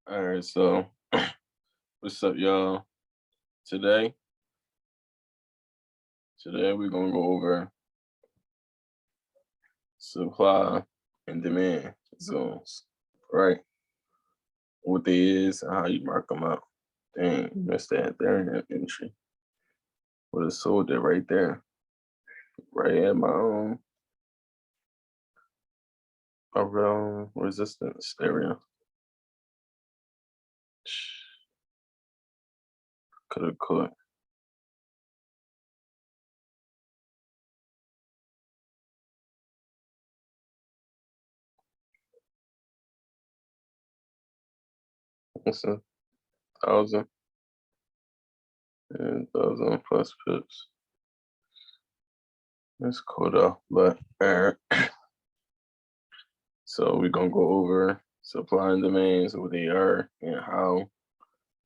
All right, so what's up, y'all? Today, today we're gonna go over supply and demand zones, right? What they is and how you mark them out. Dang, missed that there in that entry. Would have sold it right there, right at my resistance area. Could have caught. It's 1,000 and 1,000 plus pips. That's cool though, but so we're gonna go over supply and demands, what they are, and how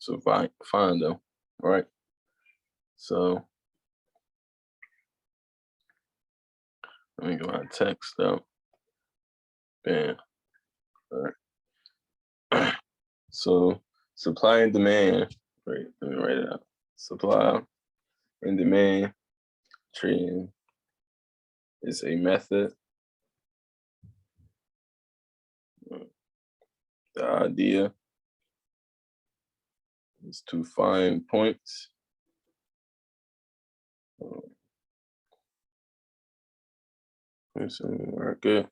to find them. Right. So let me get my text up. Bam. All right. So supply and demand. Wait, let me write it out. Supply and demand trading is a method. The idea is to find points. Let's see, market.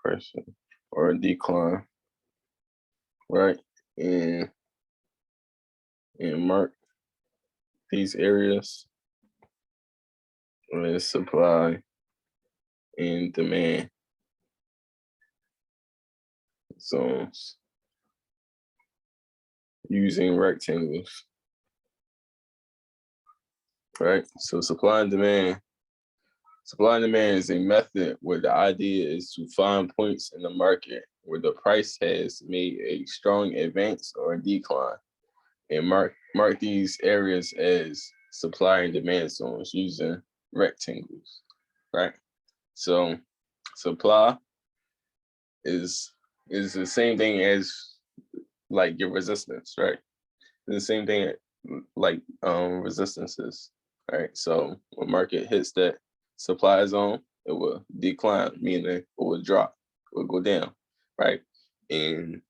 Pressure or a decline, right? And mark these areas with supply and demand zones using rectangles, right? So supply and demand is a method where the idea is to find points in the market where the price has made a strong advance or decline, and mark these areas as supply and demand zones using rectangles, right? So supply is the same thing as like your resistance, right? It's the same thing like resistances, right? So when market hits that supply zone, it will decline, meaning it will drop, it will go down, right? And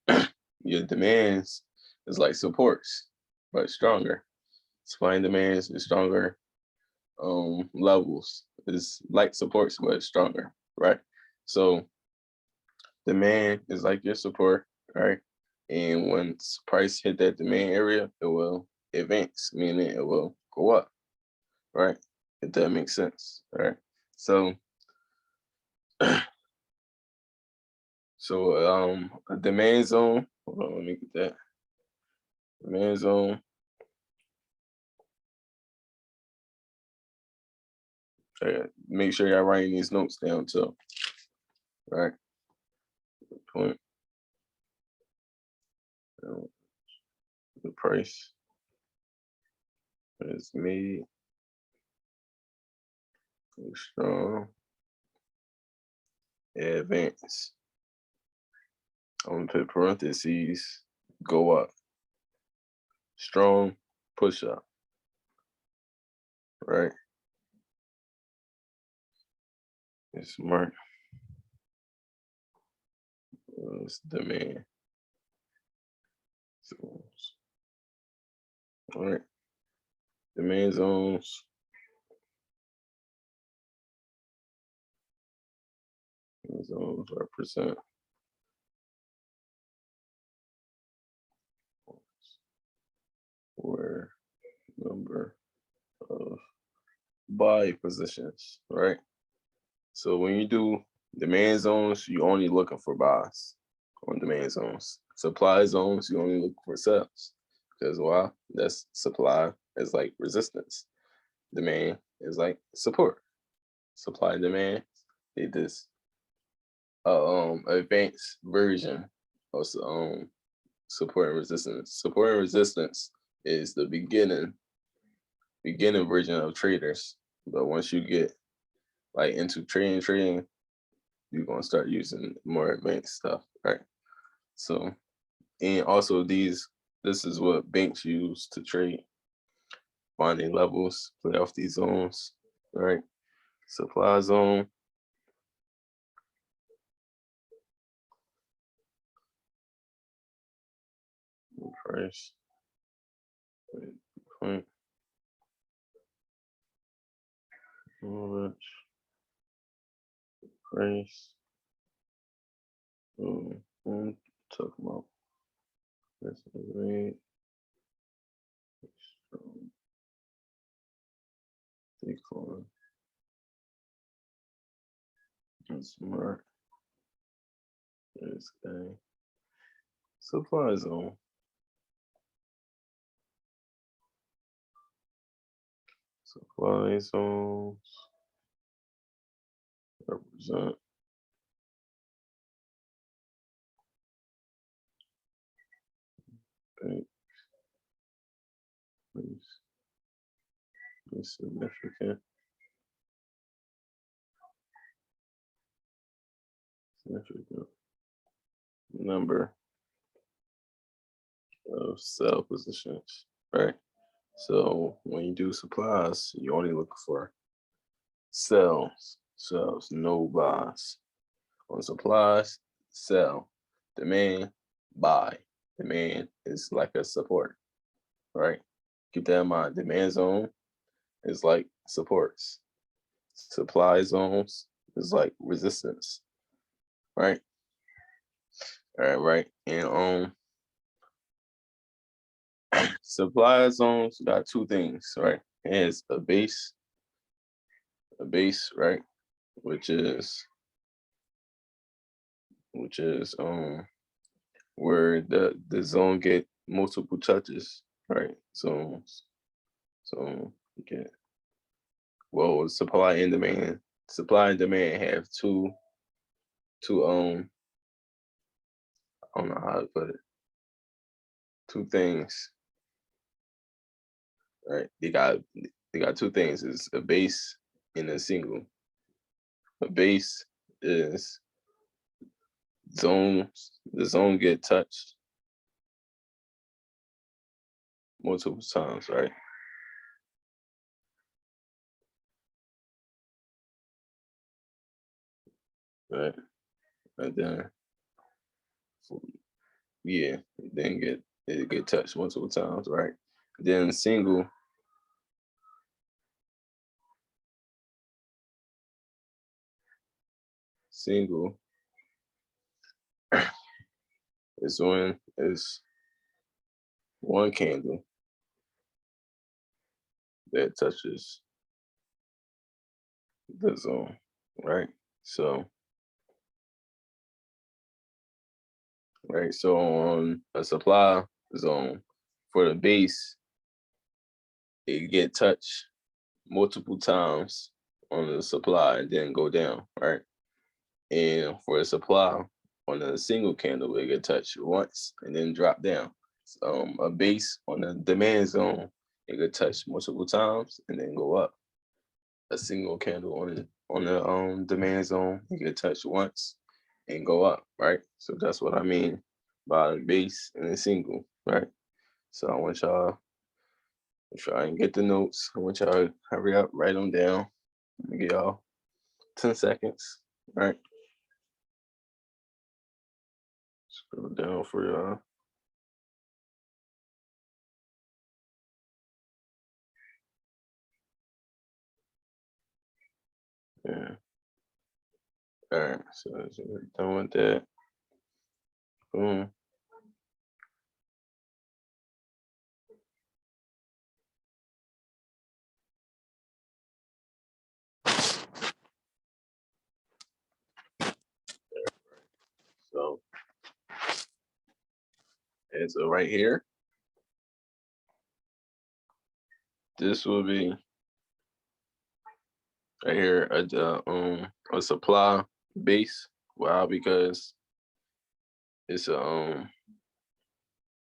your demands is like supports, but stronger. Supply and demands is stronger levels. Is like supports, but stronger, right? So demand is like your support, right? And once price hit that demand area, it will advance, meaning it will go up, right? If that makes sense, right? So, a demand zone. Hold on, let me get that demand zone. Make sure y'all writing these notes down too, right? Point the price is made strong advance. I'm gonna put parentheses, go up, strong push up, right? It's mark demand zones. All right, demand zones. Zones represent where number of buy positions, right? So when you do demand zones, you only looking for buys on demand zones. Supply zones, you only look for sells. Because why? That's supply is like resistance. Demand is like support. Supply and demand, they just advanced version of support and resistance. Support and resistance is the beginning version of traders, but once you get like into trading, you're gonna start using more advanced stuff, right? So, and also this is what banks use to trade, finding levels, play off these zones, right? Supply zone, price, point, price. Talk about this rate, decline, and smart. This guy. Supply zone. Supply zones represent bank is significant number of sell positions, right? So when you do supplies, you only look for sells, no buys. On supplies, sell. Demand, buy. Demand is like a support, right? Keep that in mind. Demand zone is like supports. Supply zones is like resistance, right? All right, right. And supply zones got two things, right? It has a base, right? Which is where the zone get multiple touches, right? So you get supply and demand. Supply and demand have two I don't know how to put it. Two things, right? They got two things. It's a base and a single. A base is the zone get touched multiple times, right? Right. And then yeah, then get touched multiple times, right? Then single is one candle that touches the zone, right? So so on a supply zone for the base, it get touched multiple times on the supply and then go down, right? And for a supply on a single candle, it get touched once and then drop down. A base on the demand zone, it could touch multiple times and then go up. A single candle on the demand zone, it could touch once and go up, right? So that's what I mean by the base and the single, right? So I want y'all, if y'all didn't get the notes, I want y'all to hurry up, write them down. Let me get y'all 10 seconds, right? Scroll down for y'all. Yeah. All right. So we're done with that. Boom. So, and so right here, this will be right here a supply base, Wow, because it's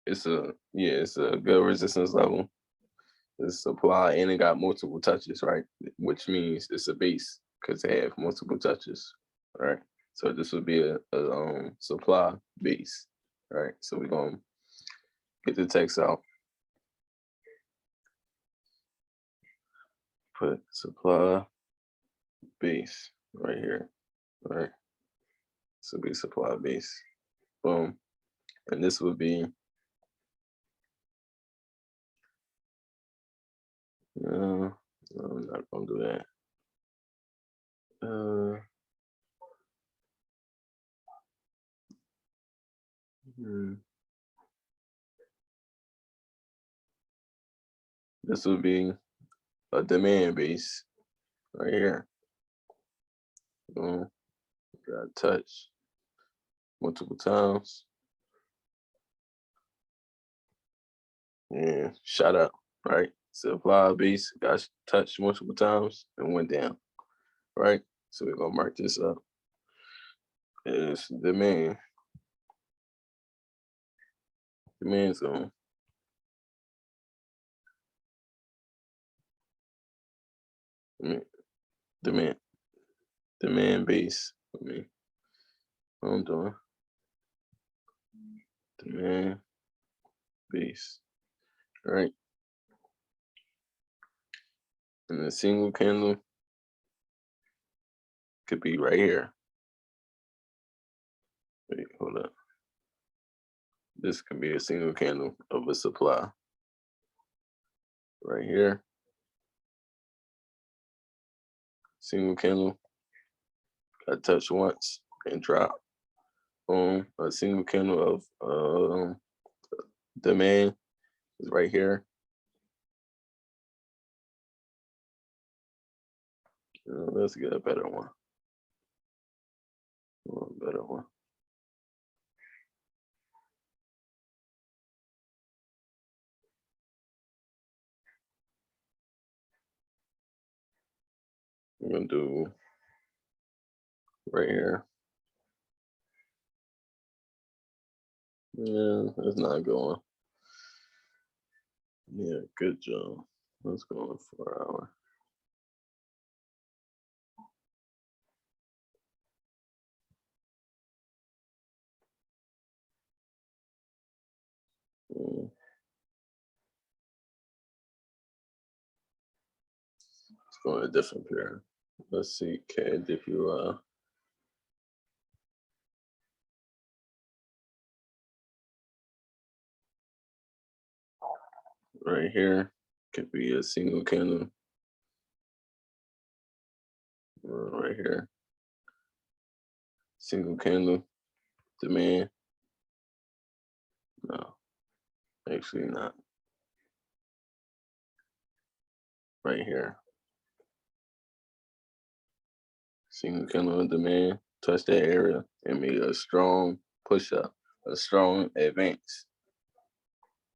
it's a good resistance level. It's supply and it got multiple touches, right? Which means it's a base because they have multiple touches, right? So this would be a supply base, right? So we're gonna get the text out, put supply base right here, right? This will be supply base, boom, and this would be no, I'm not gonna do that. Uh, hmm, this would be a demand base right here. Boom, got touch multiple times and shot up, right? Supply base got touched multiple times and went down, right? So we're gonna mark this up as demand zone, demand, demand, demand base. What I'm doing, demand base, right? And the single candle could be right here. Wait, hold up. This could be a single candle of a supply right here. Single candle, got touch once and drop. Boom, a single candle of demand is right here. Let's get a better one. A better one. I'm gonna do right here. Yeah, it's not going. Yeah, good job. Let's go on 4 hour. Mm, Let's go in a different pair. Let's see, CAD if you right here could be a single candle right here. Single candle demand. No, actually not. Right here. Single candle on demand, touch that area and make a strong push up, a strong advance.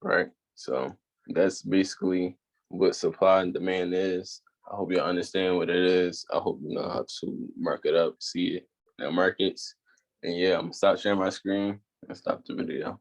Right? So that's basically what supply and demand is. I hope you understand what it is. I hope you know how to mark it up, see it in the markets. And yeah, I'm gonna stop sharing my screen and stop the video.